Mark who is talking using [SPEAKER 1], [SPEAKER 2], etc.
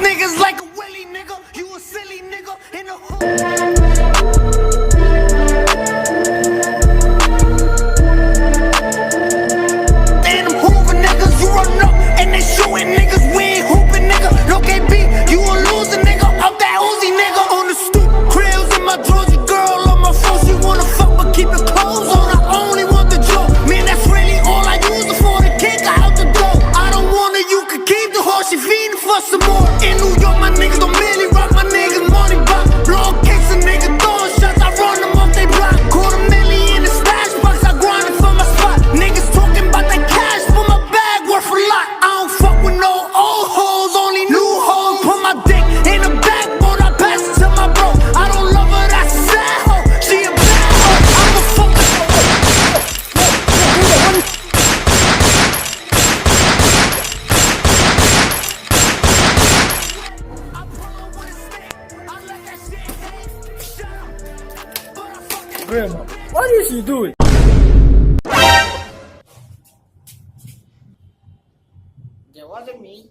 [SPEAKER 1] niggas like a willy nigga. You a silly nigga in the hood. And them Hoover niggas, you run up and they shooting niggas. We ain't hooping nigga. No KB, you a loser nigga. Up that Uzi nigga on the stoop. Krills in my drawers, your girl on my phone. She wanna fuck but keep it clothes on. I only want the joke. Man, that's really all I use it for. The kick out the door. I don't want her, you can keep the horse. She feeding for some more. In New York, my niggas don't merely rock. My niggas money box. Blow kicks a nigga throwing shots. I run them off they block. Quarter million in the stash box. I grinded for my spot. Niggas talking about that cash for my bag worth a lot. I don't fuck with no old hoes, only new hoes. Put my dick in the backbone. I pass it to my bro. I don't love her, that's a sad hoe. She a bad hoe. I'm a fucker.
[SPEAKER 2] Grandma, what is she doing?
[SPEAKER 3] That wasn't me.